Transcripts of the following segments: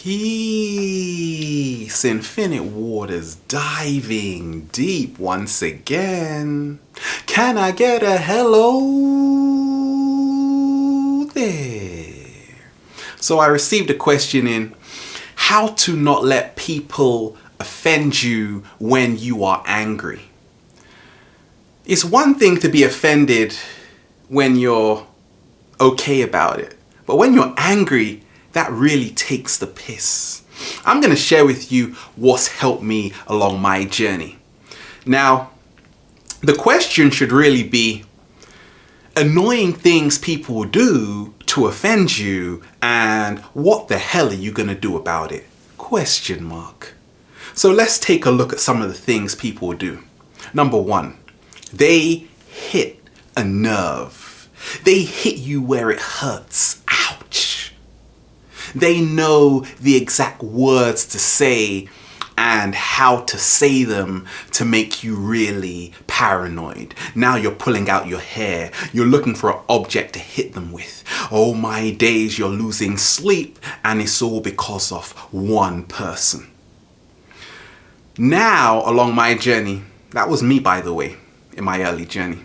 Peace, infinite waters diving deep once again. Can I get a hello there? So I received a question in how to not let people offend you when you are angry. It's one thing to be offended when you're okay about it, but when you're angry, that really takes the piss. I'm going to share with you what's helped me along my journey. Now, the question should really be annoying things people do to offend you, and what the hell are you going to do about it? Question mark. So let's take a look at some of the things people do. Number one, they hit a nerve. They hit you where it hurts. Ouch. They know the exact words to say and how to say them to make you really paranoid. Now you're pulling out your hair. You're looking for an object to hit them with. Oh my days, you're losing sleep, and it's all because of one person. Now, along my journey, that was me, by the way, in my early journey,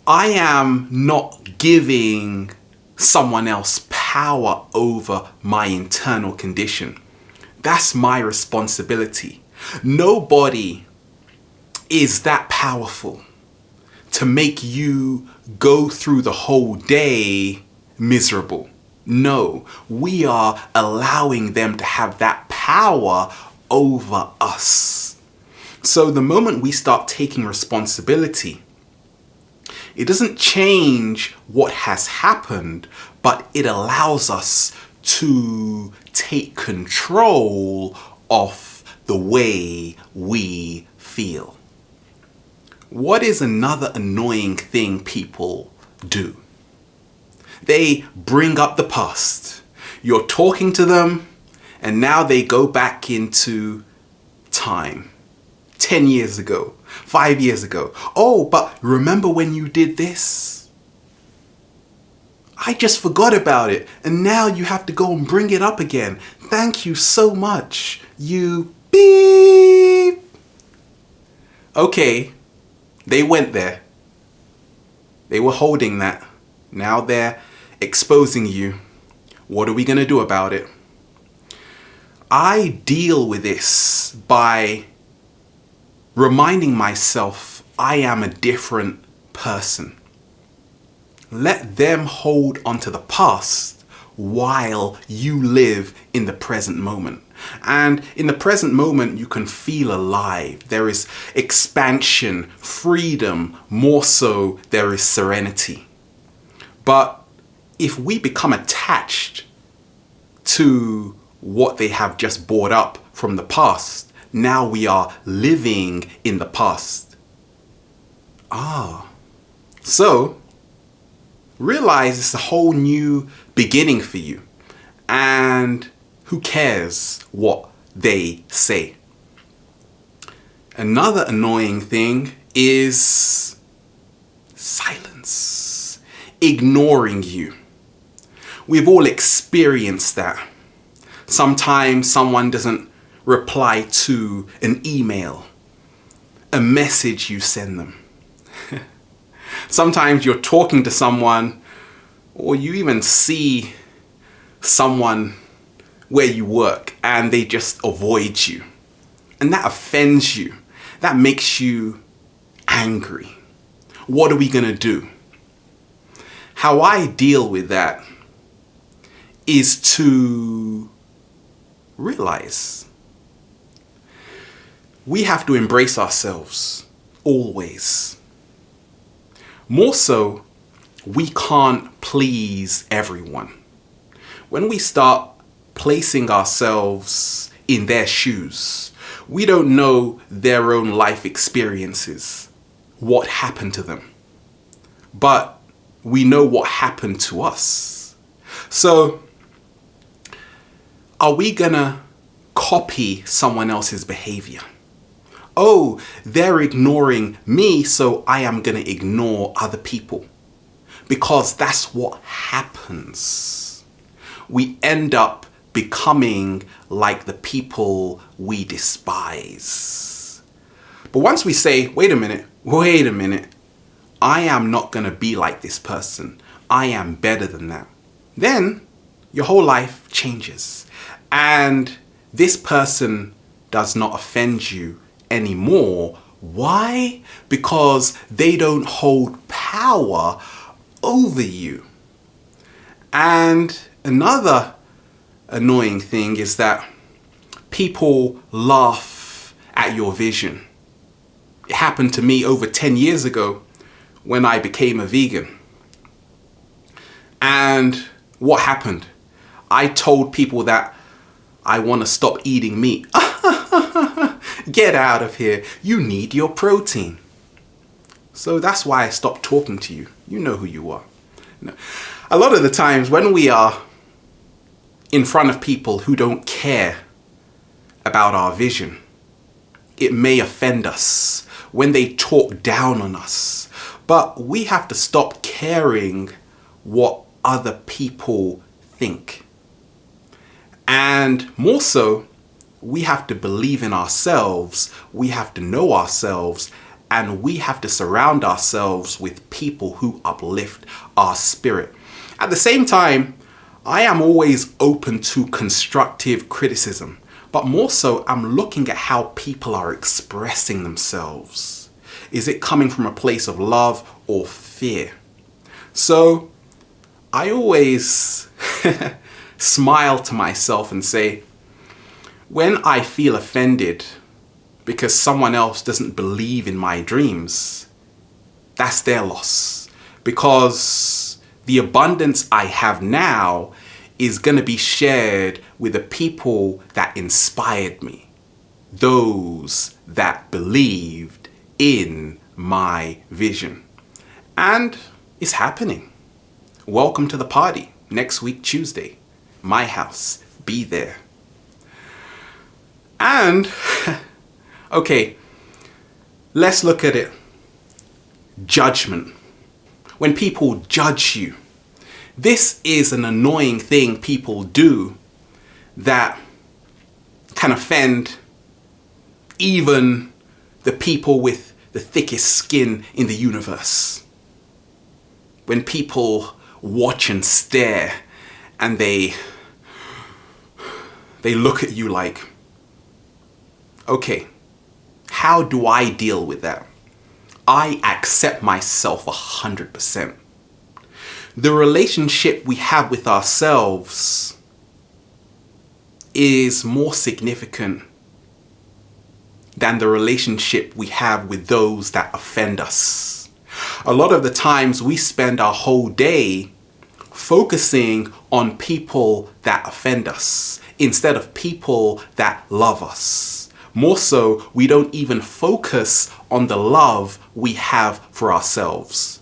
I am not giving someone else power over my internal condition. That's my responsibility. Nobody is that powerful to make you go through the whole day miserable. No, we are allowing them to have that power over us. So the moment we start taking responsibility, it doesn't change what has happened, but it allows us to take control of the way we feel. What is another annoying thing people do? They bring up the past. You're talking to them, and now they go back into time. 10 years ago, 5 years ago. Oh, but remember when you did this? I just forgot about it, and now you have to go and bring it up again. Thank you so much. You beep. Okay, they went there. They were holding that. Now they're exposing you. What are we going to do about it? I deal with this by reminding myself I am a different person. Let them hold onto the past while you live in the present moment. And in the present moment, you can feel alive. There is expansion, freedom, more so there is serenity. But if we become attached to what they have just brought up from the past, now we are living in the past. So realize it's a whole new beginning for you. And who cares what they say? Another annoying thing is silence. Ignoring you. We've all experienced that. Sometimes someone doesn't reply to an email, a message you send them. Sometimes you're talking to someone, or you even see someone where you work and they just avoid you. And that offends you. That makes you angry. What are we going to do? How I deal with that is to realize we have to embrace ourselves, always. More so, we can't please everyone. When we start placing ourselves in their shoes, we don't know their own life experiences, what happened to them. But we know what happened to us. So, are we gonna copy someone else's behavior? Oh, they're ignoring me, so I am going to ignore other people. Because that's what happens. We end up becoming like the people we despise. But once we say, wait a minute, I am not going to be like this person. I am better than that. Then your whole life changes. And this person does not offend you anymore. Why? Because they don't hold power over you. And another annoying thing is that people laugh at your vision. It happened to me over 10 years ago when I became a vegan. And what happened? I told people that I want to stop eating meat. Get out of here. You need your protein. So that's why I stopped talking to you. You know who you are. No. A lot of the times when we are in front of people who don't care about our vision, it may offend us when they talk down on us. But we have to stop caring what other people think. And more so, we have to believe in ourselves, we have to know ourselves, and we have to surround ourselves with people who uplift our spirit. At the same time, I am always open to constructive criticism, but more so, I'm looking at how people are expressing themselves. Is it coming from a place of love or fear? So I always smile to myself and say, when I feel offended because someone else doesn't believe in my dreams, that's their loss. Because the abundance I have now is going to be shared with the people that inspired me. Those that believed in my vision. And it's happening. Welcome to the party next week, Tuesday. My house. Be there. And, okay, let's look at it. Judgment. When people judge you, this is an annoying thing people do that can offend even the people with the thickest skin in the universe. When people watch and stare and they look at you like, okay, how do I deal with that? I accept myself 100%. The relationship we have with ourselves is more significant than the relationship we have with those that offend us. A lot of the times we spend our whole day focusing on people that offend us instead of people that love us. More so, we don't even focus on the love we have for ourselves.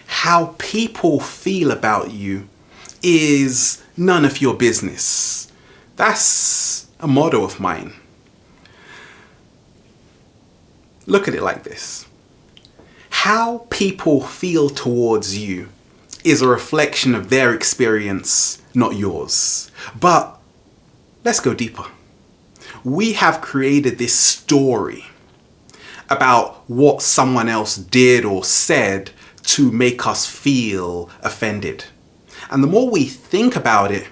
How people feel about you is none of your business. That's a motto of mine. Look at it like this. How people feel towards you is a reflection of their experience, not yours. But let's go deeper. We have created this story about what someone else did or said to make us feel offended. And the more we think about it,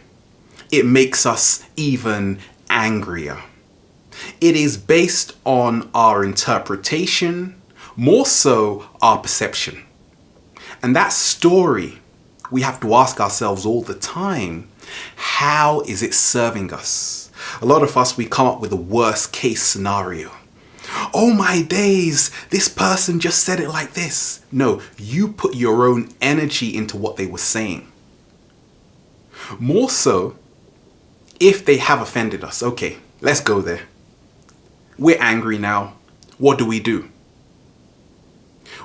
it makes us even angrier. It is based on our interpretation, more so our perception. And that story, we have to ask ourselves all the time, how is it serving us? A lot of us, we come up with a worst case scenario. Oh my days, this person just said it like this. No, you put your own energy into what they were saying. More so, if they have offended us. Okay, let's go there. We're angry now. What do?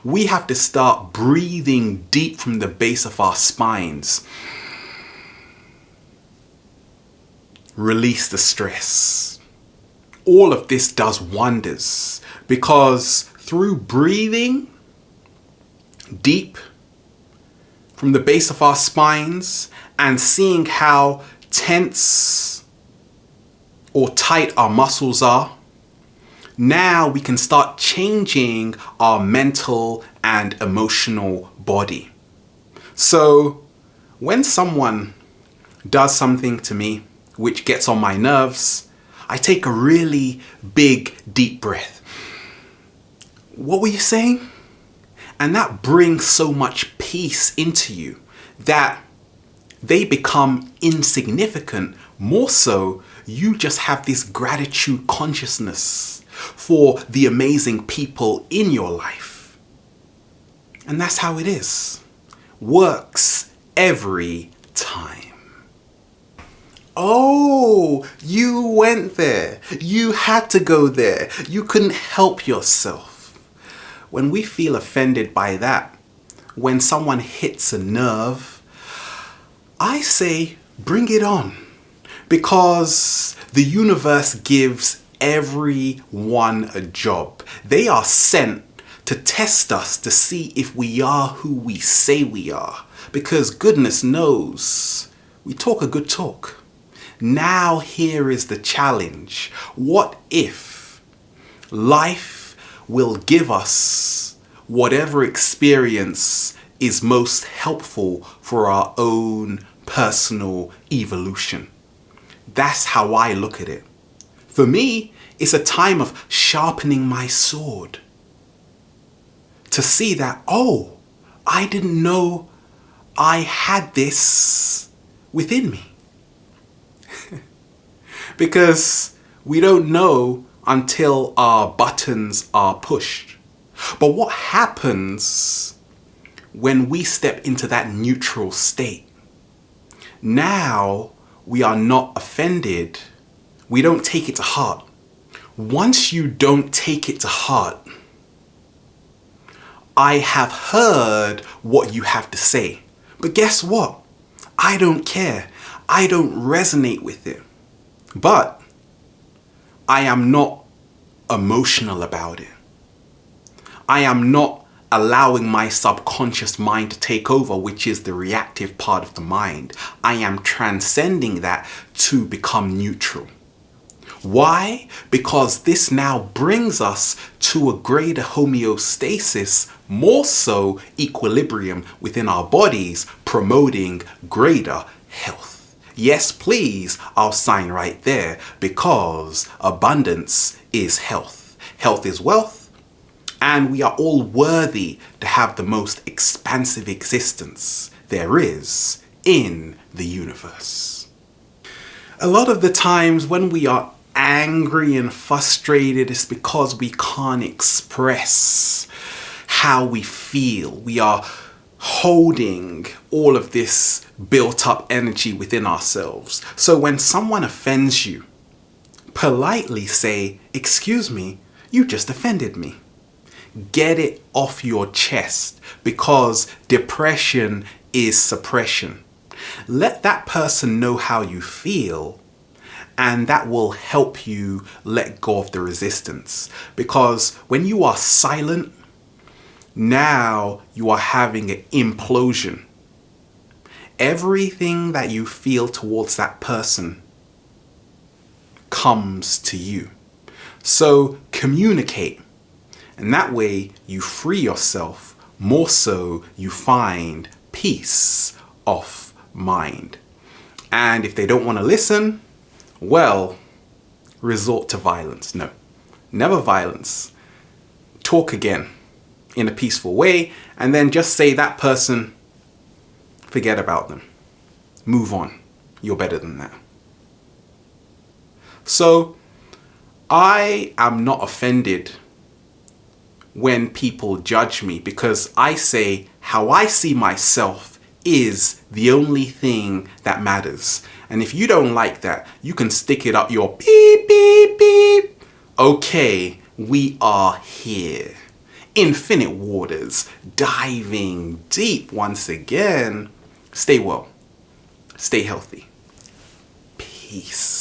We have to start breathing deep from the base of our spines. Release the stress. All of this does wonders because through breathing deep from the base of our spines and seeing how tense or tight our muscles are, now we can start changing our mental and emotional body. So when someone does something to me which gets on my nerves, I take a really big, deep breath. What were you saying? And that brings so much peace into you that they become insignificant. More so, you just have this gratitude consciousness for the amazing people in your life. And that's how it is. Works every time. Oh, you went there. You had to go there. You couldn't help yourself. When we feel offended by that, when someone hits a nerve, I say, bring it on. Because the universe gives everyone a job. They are sent to test us to see if we are who we say we are. Because goodness knows, we talk a good talk. Now here is the challenge. What if life will give us whatever experience is most helpful for our own personal evolution? That's how I look at it. For me, it's a time of sharpening my sword. To see that, oh, I didn't know I had this within me. Because we don't know until our buttons are pushed. But what happens when we step into that neutral state? Now we are not offended. We don't take it to heart. Once you don't take it to heart, I have heard what you have to say. But guess what? I don't care. I don't resonate with it. But I am not emotional about it. I am not allowing my subconscious mind to take over, which is the reactive part of the mind. I am transcending that to become neutral. Why? Because this now brings us to a greater homeostasis, more so equilibrium within our bodies, promoting greater health. Yes, please, I'll sign right there, because abundance is health. Health is wealth, and we are all worthy to have the most expansive existence there is in the universe. A lot of the times when we are angry and frustrated, it's because we can't express how we feel. We are holding all of this built up energy within ourselves. So when someone offends you, politely say, "Excuse me, you just offended me." Get it off your chest, because depression is suppression. Let that person know how you feel, and that will help you let go of the resistance. Because when you are silent, now you are having an implosion. Everything that you feel towards that person comes to you. So communicate, and that way you free yourself. More so, you find peace of mind. And if they don't want to listen, well, resort to violence. No, never violence. Talk again in a peaceful way, and then just say, that person, forget about them. Move on. You're better than that. So I am not offended when people judge me, because I say how I see myself is the only thing that matters. And if you don't like that, you can stick it up your beep, beep, beep. Okay, we are here. Infinite waters, diving deep once again. Stay well. Stay healthy. Peace.